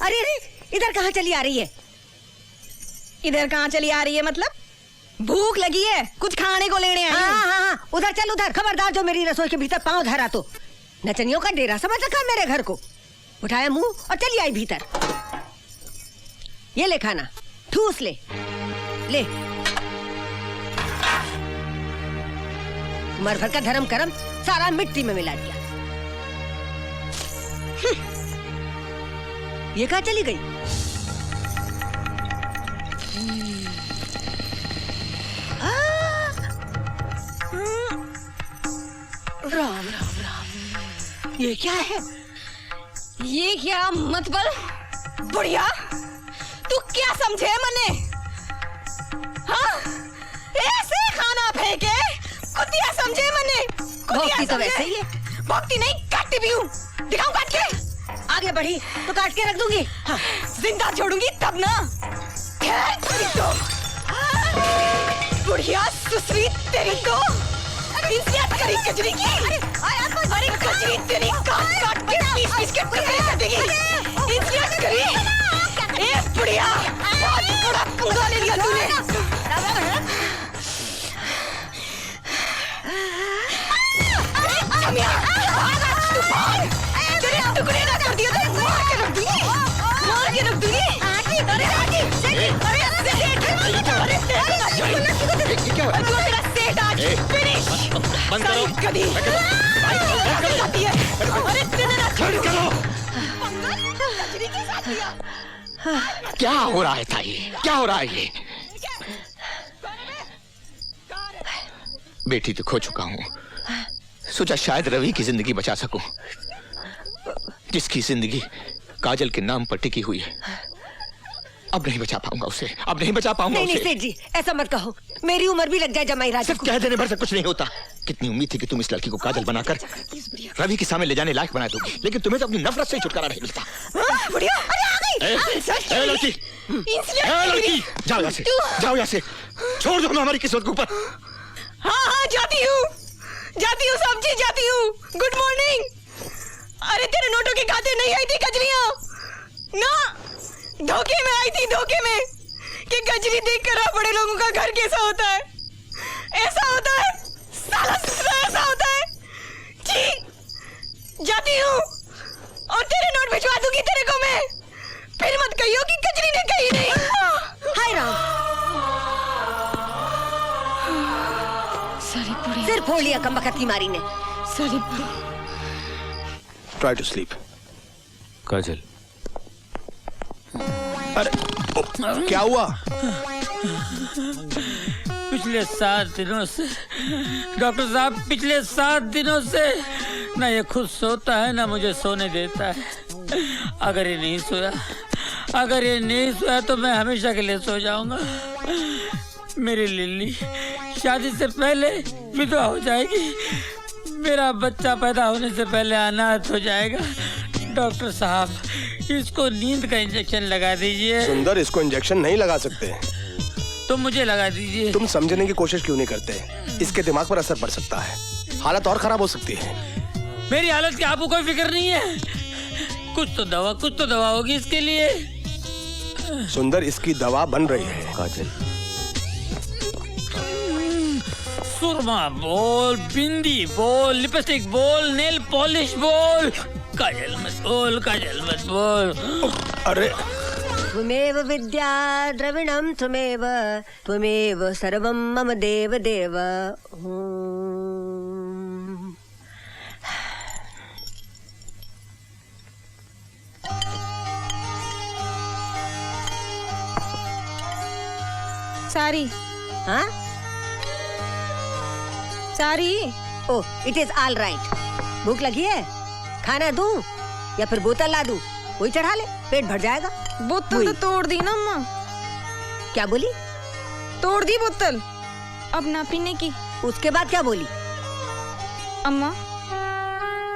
अरे अरे, इधर कहाँ चली आ रही है? इधर कहाँ चली आ रही है मतलब? भूख लगी है, कुछ खाने को लेने आई हूँ। हाँ, उधर चल उधर। खबरदार जो मेरी रसोई के भीतर पांव धरा तो नचनियों का डेरा समझ रखा मेरे घर को। उठाया मुंह और चली आई भीतर। ये ले खाना, ठूस ले ले। उम्र भर का धर्म करम सारा मिट्टी में मिला दिया। ये कहाँ चली गई? राम राम राम, ये क्या है? ये क्या मतलब? बुढ़िया, तू क्या समझे मने? हाँ? ऐसे खाना फेंके कुतिया समझे मने? भौंकती तो वैसे ही है। भौंकती नहीं, काटती भी हूँ। दिखाऊं काट के? आगे बढ़ी तो काट के रख दूंगी। हाँ, जिंदा छोड़ूंगी तब ना। तेरी तो बुढ़िया सुसरी, तेरी को इंसियत करी कजरी की। अरे कजरी तेरी काट काट के पीस के टुकड़े कर देगी। इंसियत करी। ए बुढ़िया, बहुत बड़ा पंगा ले लिया तूने। जमिया, तू भाग। तेरे टुकड़े ना कर दिया तो मार के रख दूंगी। मार के रख दूंगी। अरे क्या हुआ? तू तेरा सेठ आज फिनिश। बंद करो। कभी जाती है। अरे तेरे ना छोड़ो। क्या हो रहा है ताई? क्या हो रहा है ये? बेटी तो खो चुका हूँ, सोचा शायद रवि की जिंदगी बचा सकूं, जिसकी जिंदगी काजल के नाम पर टिकी हुई है। अब नहीं बचा पाऊंगा उसे, अब नहीं बचा पाऊंगा उसे। नहीं सेठ जी, ऐसा मत कहो। मेरी उम्र भी लग जाए जमाई राजा सिर्फ को। कह देने भर से कुछ नहीं होता। कितनी उम्मीद थी कि तुम इस लड़की को काजल बनाकर रवि के सामने ले जाने लायक बना दोगी, लेकिन तुम्हें तो अपनी नफरत से छुटकारा नहीं मिलता। बुढ़िया, अरे आ गई। लड़की, लड़की, जाओ यहाँ से, जाओ यहाँ से, छोड़ दो हमारी किस्मत के ऊपर। हाँ, जाती हूँ सब्जी, जाती हूँ। Good morning. अरे तेरे नोटों के खाते नहीं आई थी कजरियाँ ना, धोखे में आई थी, धोखे में कि कजरी देख कर बड़े लोगों का घर कैसा होता है। ऐसा होता है साला, ऐसा होता है जी। जाती हूँ और तेरे नोट भिजवा दूंगी तेरे को मैं। फिर मत कहियो कि कजरी ने कही नहीं। हाय राम, सारी सिर फोड़ लिया कमबख्त की मारी ने। सारी Try to sleep. काजल, अरे क्या हुआ? पिछले 7 दिनों से डॉक्टर साहब, पिछले 7 दिनों से ना ये खुद सोता है ना मुझे सोने देता है। अगर ये नहीं सोया तो मैं हमेशा के लिए सो जाऊंगा। मेरी लिल्ली शादी से पहले विधवा हो जाएगी, मेरा बच्चा पैदा होने से पहले अनाथ हो जाएगा। डॉक्टर साहब, इसको नींद का इंजेक्शन लगा दीजिए। सुंदर, इसको इंजेक्शन नहीं लगा सकते। तो मुझे लगा दीजिए। तुम समझने की कोशिश क्यों नहीं करते? इसके दिमाग पर असर पड़ सकता है, हालत और खराब हो सकती है। मेरी हालत की आपको कोई फिक्र नहीं है? कुछ तो दवा होगी इसके लिए। सुंदर, इसकी दवा बन रही है। काजल, सुरमा बोल, बिंदी बोल, लिपस्टिक बोल, नेल पॉलिश बोल। काजल मत बोल। अरे त्वमेव विद्या द्रविणं त्वमेव सर्वं मम देव देव। सारी, हाँ? सारी। ओह, इट इज ऑल राइट। भूख लगी है? खाना दूं या फिर बोतल ला दूं? वही चढ़ा ले, पेट भर जाएगा। बोतल तो तोड़ दी ना अम्मा। क्या बोली? तोड़ दी बोतल, अब ना पीने की। उसके बाद क्या बोली? अम्मा,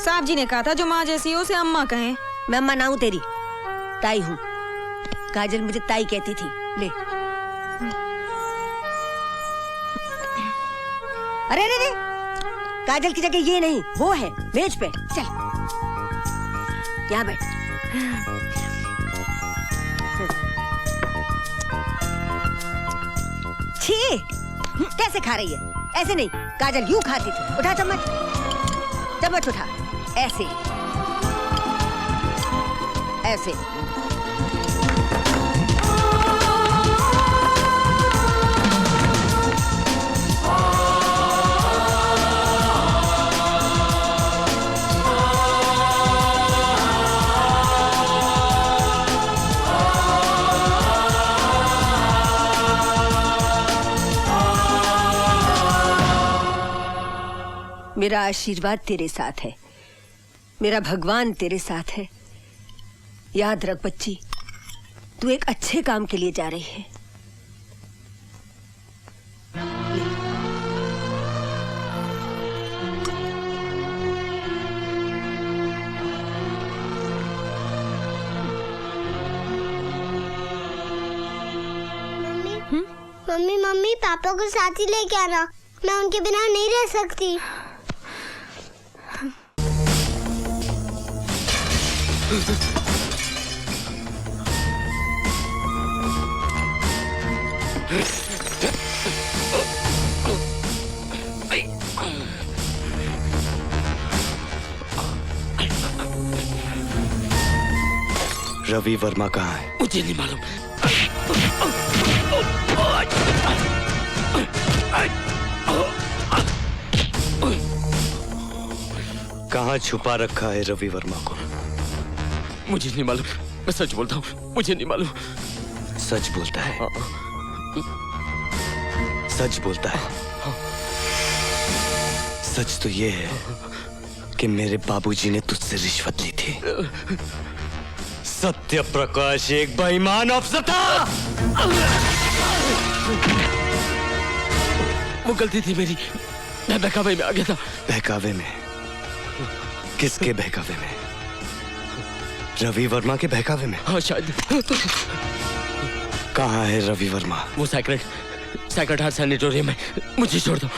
साहब जी ने कहा था जो माँ जैसी हो उसे अम्मा कहें। मैं अम्मा ना हूं तेरी, ताई हूँ। काजल मुझे ताई कहती थी। ले। अरे रे रे, काजल की जगह ये नहीं, वो है मेज पे। चल यहाँ बैठ। छी, कैसे खा रही है? ऐसे नहीं, काजल यूं खाती थी। उठा चम्मच, चम्मच उठा, ऐसे ऐसे। मेरा आशीर्वाद तेरे साथ है, मेरा भगवान तेरे साथ है। याद रख बच्ची, तू एक अच्छे काम के लिए जा रही है। मम्मी मम्मी पापा को साथ ही लेके आना, मैं उनके बिना नहीं रह सकती। रवि वर्मा कहाँ है? मुझे नहीं मालूम। कहाँ छुपा रखा है रवि वर्मा को? मुझे नहीं मालूम, मैं सच बोलता हूँ, मुझे नहीं मालूम। सच बोलता है? सच बोलता है? सच तो ये है कि मेरे बाबूजी ने तुझसे रिश्वत ली थी। सत्य प्रकाश एक बेईमान अफसर था। वो गलती थी मेरी, मैं बहकावे में आ गया था। बहकावे में? किसके बहकावे में? रवि वर्मा के बहकावे में? हाँ शायद। कहाँ है रवि वर्मा? वो सेक्रेट हार्ट सैनिटोरियम में। मुझे छोड़ दो।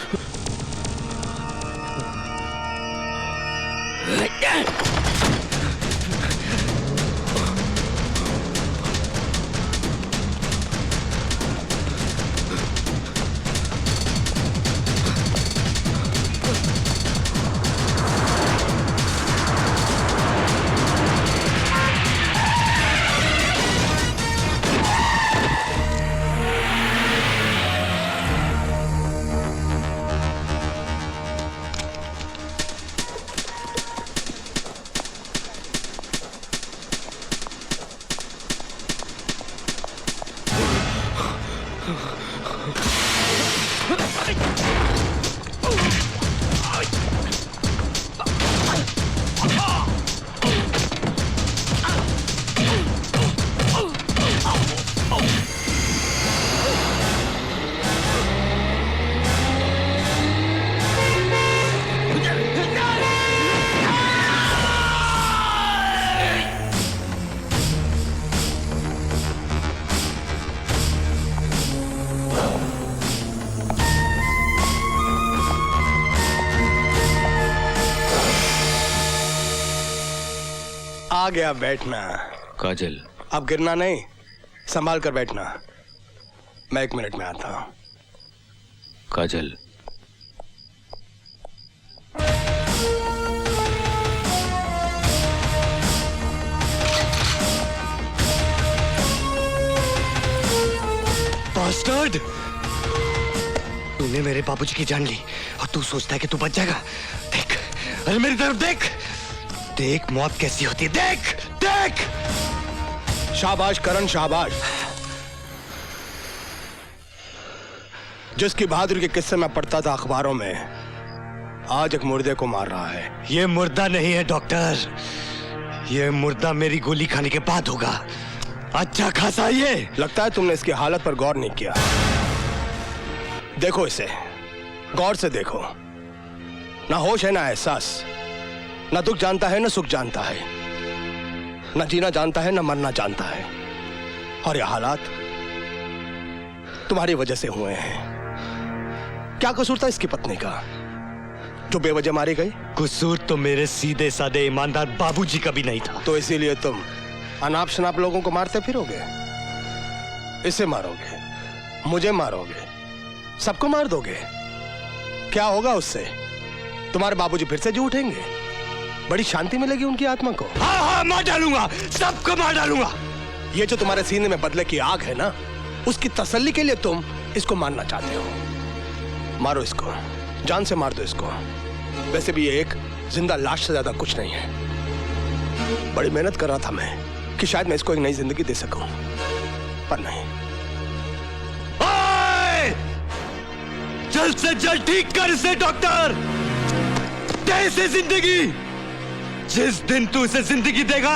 आ गया बैठना। काजल, अब गिरना नहीं, संभाल कर बैठना। मैं 1 मिनट में आता हूं। काजल, बास्टर्ड! तूने मेरे बाबूजी की जान ली और तू सोचता है कि तू बच जाएगा। देख, अरे मेरी तरफ देख, देख मौत कैसी होती है। देख देख। शाबाश करण, शाबाश। जिसकी बहादुरी के किस्से में पढ़ता था अखबारों में, आज एक मुर्दे को मार रहा है। ये मुर्दा नहीं है डॉक्टर, ये मुर्दा मेरी गोली खाने के बाद होगा। अच्छा खासा ये। लगता है तुमने इसकी हालत पर गौर नहीं किया। देखो इसे, गौर से देखो। ना होश है ना एहसास, ना दुख जानता है ना सुख जानता है, ना जीना जानता है ना मरना जानता है। और ये हालात तुम्हारी वजह से हुए हैं। क्या कसूर था इसकी पत्नी का जो बेवजह मारी गई? कसूर तो मेरे सीधे साधे ईमानदार बाबूजी का भी नहीं था। तो इसीलिए तुम अनाप शनाप लोगों को मारते फिरोगे? इसे मारोगे, मुझे मारोगे, सबको मार दोगे? क्या होगा उससे? तुम्हारे बाबूजी फिर से जी उठेंगे? बड़ी शांति मिलेगी उनकी आत्मा को। हाँ हाँ, मार डालूंगा, सबको मार डालूंगा। ये जो तुम्हारे सीने में बदले की आग है ना, उसकी तसल्ली के लिए तुम इसको मारना चाहते हो। मारो इसको, जान से मार दो इसको। वैसे भी ये एक जिंदा लाश से ज्यादा कुछ नहीं है। बड़ी मेहनत कर रहा था मैं कि शायद मैं इसको एक नई जिंदगी दे सकूं, पर नहीं। जल्द से जल्द ठीक कर इसे डॉक्टर। दे इसे जिंदगी। जिस दिन तू इसे जिंदगी देगा,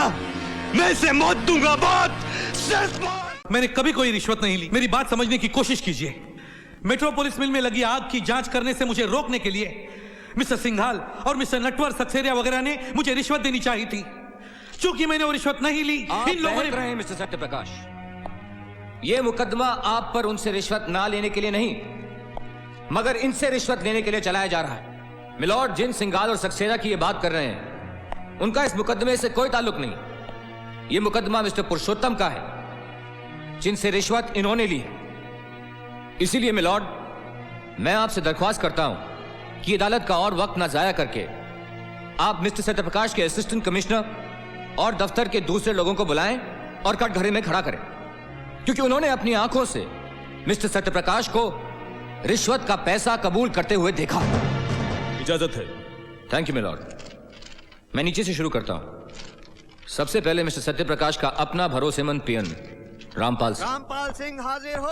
मैं इसे मौत दूंगा। मौत, सिर्फ मौत। मैंने कभी कोई रिश्वत नहीं ली। मेरी बात समझने की कोशिश कीजिए। मेट्रोपोलिस मिल में लगी आग की जांच करने से मुझे रोकने के लिए मिस्टर सिंघाल और मिस्टर नटवर सक्सेरिया वगैरह ने मुझे रिश्वत देनी चाहिए थी। चूंकि मैंने वो रिश्वत नहीं ली, इन लोगों ने। रहे मिस्टर सत्यप्रकाश, ये मुकदमा आप पर उनसे रिश्वत ना लेने के लिए नहीं, मगर इनसे रिश्वत लेने के लिए चलाया जा रहा है। मिलॉर्ड, जिन सिंघाल और सक्सेरिया की ये बात कर रहे हैं, उनका इस मुकदमे से कोई ताल्लुक नहीं। ये मुकदमा मिस्टर पुरुषोत्तम का है, जिनसे रिश्वत इन्होंने ली है। इसीलिए मिलॉर्ड, मैं आपसे दरख्वास्त करता हूं कि अदालत का और वक्त ना जाया करके आप मिस्टर सत्यप्रकाश के असिस्टेंट कमिश्नर और दफ्तर के दूसरे लोगों को बुलाएं और कटघरे में खड़ा करें, क्योंकि उन्होंने अपनी आंखों से मिस्टर सत्यप्रकाश को रिश्वत का पैसा कबूल करते हुए देखा। इजाजत है। Thank you milord. मैं नीचे से शुरू करता हूं। सबसे पहले मिस्टर सत्यप्रकाश का अपना भरोसेमंद पियन रामपाल सिंह। रामपाल सिंह हाजिर हो।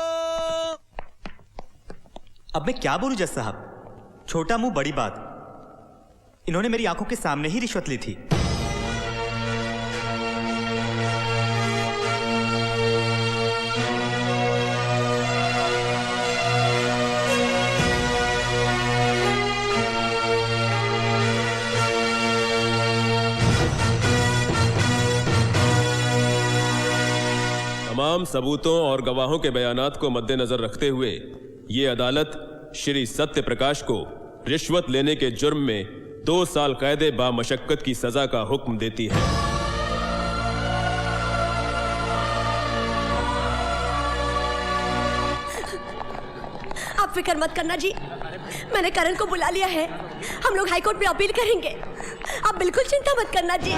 अब मैं क्या बोलूं जज साहब, छोटा मुंह बड़ी बात। इन्होंने मेरी आंखों के सामने ही रिश्वत ली थी। तमाम सबूतों और गवाहों के बयानात को मद्देनजर रखते हुए ये अदालत श्री सत्य प्रकाश को रिश्वत लेने के जुर्म में 2 साल कैद बामशक्कत की सजा का हुक्म देती है। आप फिक्र मत करना जी, मैंने करण को बुला लिया है। हम लोग हाई कोर्ट में अपील करेंगे। आप बिल्कुल चिंता मत करना जी।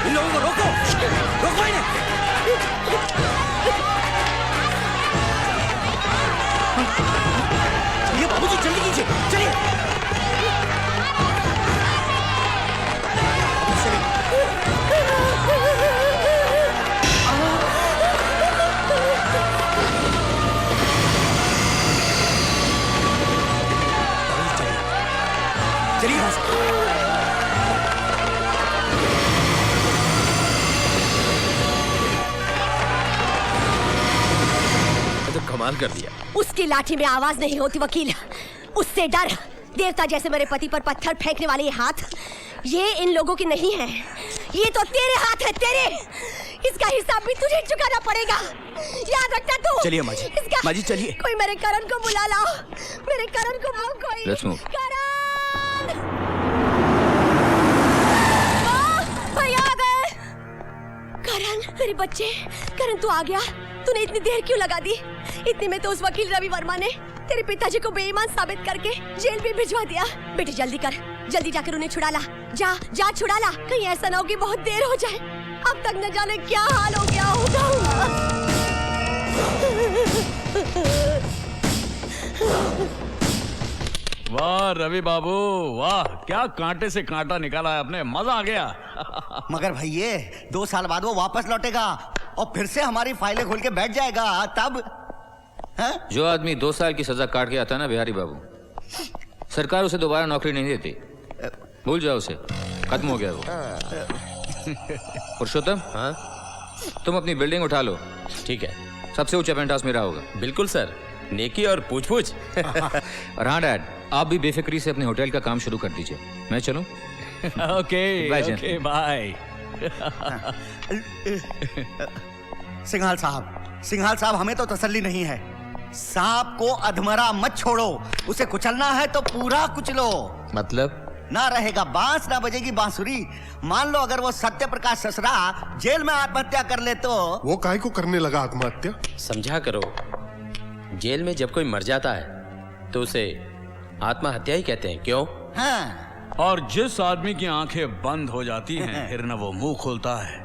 इन लोगों को रोको, रोको इन्हें। ये बाबूजी जल्दी कीजिए, चलिए। चलिए यहाँ से। कमाल कर दिया। उसकी लाठी में आवाज नहीं होती वकील, उससे डर। देवता जैसे मेरे पति पर पत्थर फेंकने वाले ये हाथ, ये इन लोगों की नहीं है, ये तो तेरे हाथ है, तेरे। इसका हिसाब भी तुझे चुकाना पड़ेगा, याद रखना तू। चलिए माँ जी, माँ जी चलिए। कोई मेरे करण को बुला लाओ, मेरे करण को बुलाओ कोई। Let's move. करण! भैया आ गए। करण, मेरे बच्चे, करण तू आ गया। तूने इतनी देर क्यों लगा दी? इतने में तो उस वकील रवि वर्मा ने तेरे पिताजी को बेईमान साबित करके जेल भी भिजवा दिया। बेटी जल्दी कर, जल्दी जाकर उन्हें छुड़ा ला। जा जा छुड़ा ला, कहीं ऐसा ना हो कि बहुत देर हो जाए। अब तक न जाने क्या हाल हो गया होगा। वाह रवि बाबू वाह, क्या कांटे से कांटा निकाला है आपने, मजा आ गया। मगर भैया 2 साल बाद वो वापस लौटेगा और फिर से हमारी फाइलें खोल के बैठ जाएगा, तब है? जो आदमी 2 साल की सजा काट के आता है ना बिहारी बाबू, सरकार उसे दोबारा नौकरी नहीं देती। भूल जाओ उसे, खत्म हो गया वो। पुरुषोत्तम, तुम अपनी बिल्डिंग उठा लो। ठीक है। सबसे ऊंचा पेंट हाउस मेरा होगा। बिल्कुल सर, नेकी और पूछ पूछ। और हाँ डैड, आप भी बेफिक्री से अपने होटल का काम शुरू कर दीजिए। मैं चलूं? Okay okay bye. सिंघाल साहब हमें तो तसल्ली नहीं है। सांप को अधमरा मत छोड़ो, उसे कुचलना है तो पूरा कुचलो। मतलब ना रहेगा बांस ना बजेगी बांसुरी। मान लो अगर वो सत्य प्रकाश ससरा जेल में आत्महत्या कर ले तो वो काहे को करने लगा आत्महत्या? समझा करो, जेल में जब कोई मर जाता है तो उसे आत्महत्या ही कहते हैं, क्यों? हाँ। और जिस आदमी की आंखें बंद हो जाती हैं फिर न वो मुंह खोलता है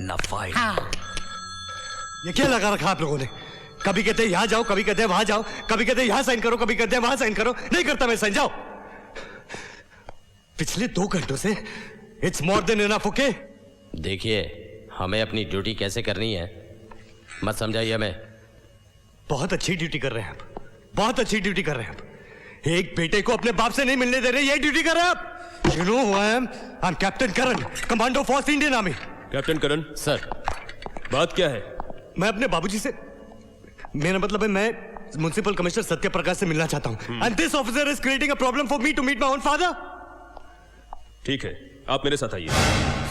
न फाइट। ये क्या लगा रखा आप लोगों ने? कभी कहते यहाँ जाओ, कभी कहते वहां जाओ, कभी कहते यहाँ साइन करो, कभी कहते वहां साइन करो। नहीं करता मैं साइन, जाओ। पिछले 2 घंटों से it's more than enough. Okay, देखिए हमें अपनी ड्यूटी कैसे करनी है मत समझाइए हमें। बहुत अच्छी ड्यूटी कर रहे हैं आप, बहुत अच्छी ड्यूटी कर रहे हैं आप। एक बेटे को अपने बाप से नहीं मिलने दे रहे, ये ड्यूटी कर रहे हैं आप। You know who I am? I am captain Karan, commando force Indian army. Captain Karan sir, बात क्या है? मैं अपने बाबूजी से, मेरा मतलब है मैं म्युनिसिपल कमिश्नर सत्य प्रकाश से मिलना चाहता हूं। And this officer is creating a problem for me to meet my own father. ठीक है, आप मेरे साथ आइए।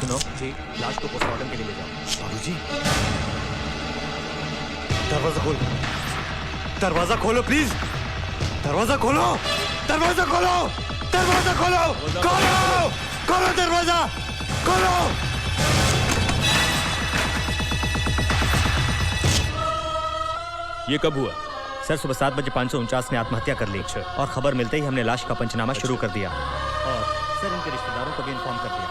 सुनो जी, लाश को पोस्टमार्टम के लिए ले जाओ। बाबूजी, दरवाजा खोलो, दरवाजा खोलो प्लीज, दरवाजा खोलो, दरवाजा खोलो, दरवाजा खोलो, खोलो, खोलो दरवाजा, खोलो। ये कब हुआ? सर सुबह 7 बजे 549 ने आत्महत्या कर ली। और खबर मिलते ही हमने लाश का पंचनामा शुरू कर दिया और सर इनके रिश्तेदारों को भी इन्फॉर्म कर दिया।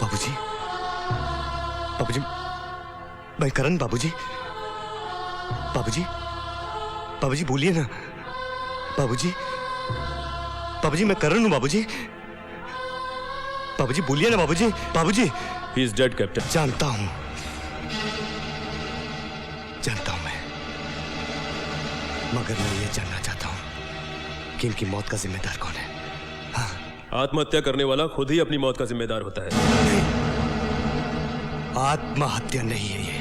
बाबूजी, बाबूजी, मैं करण। बाबूजी, बाबूजी, बाबूजी बोलिए ना। बाबूजी, बाबूजी मैं करण हूं। बाबूजी, बाबूजी बोलिए ना। बाबूजी, बाबूजी। He is dead captain. जानता हूं, जानता हूं मैं, मगर मैं ये जानना चाहता हूं कि इनकी मौत का जिम्मेदार कौन है। हाँ। आत्महत्या करने वाला खुद ही अपनी मौत का जिम्मेदार होता है। नहीं, आत्महत्या नहीं है ये।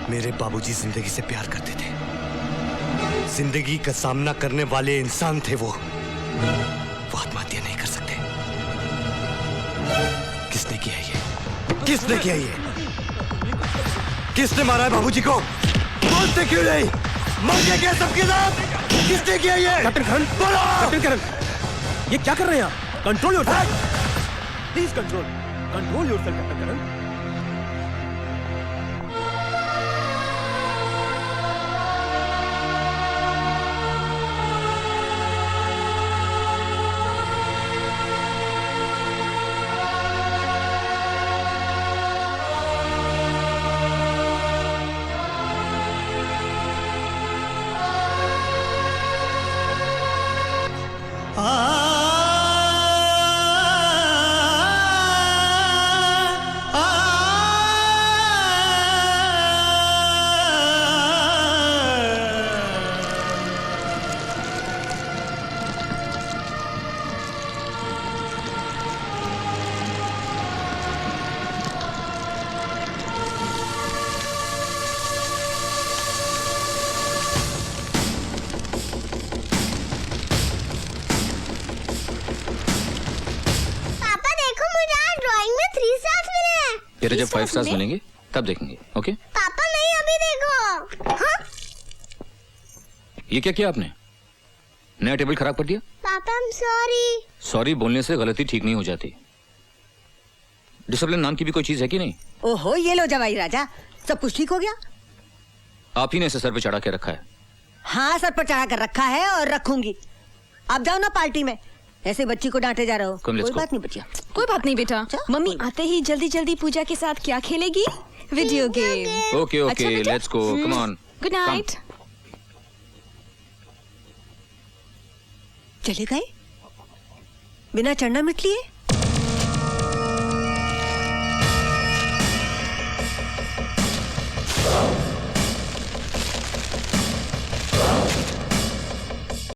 मेरे बाबूजी जिंदगी से प्यार करते थे, जिंदगी का सामना करने वाले इंसान थे वो आत्महत्या नहीं कर सकते। किसने किया ये? किसने किया ये? किसने मारा है बाबूजी को? बोलते क्यों नहीं? मर गए क्या सबके साथ? किसने किया ये? कैप्टन करण, बोलो! कैप्टन करण, ये क्या कर रहे हैं आप? Control yourself, please control yourself captain Karan. तेरे जब 5 स्टार्स मिलेंगे तब देखेंगे। ओके पापा नहीं, अभी देखो। हाँ? ये क्या किया आपने? नया टेबल खराब कर दिया। पापा I'm sorry। सॉरी बोलने से गलती ठीक नहीं हो जाती। डिसिप्लिन नाम की भी कोई चीज है कि नहीं? ओहो, ये लो जवाई राजा, सब कुछ ठीक हो गया। आप ही ने इसे सर पे चढ़ा के रखा है। हाँ, सर पर चढ़ा कर रखा है और रखूंगी। आप जाओ ना पार्टी में, ऐसे बच्ची को डांटे जा रहे हो। कोई बात नहीं बच्चिया, कोई बात नहीं बेटा। मम्मी आते ही जल्दी जल्दी पूजा के साथ क्या खेलेगी? Video game. Okay okay, let's go, come on. Good night. चले गए बिना चढ़ना मिट लिए।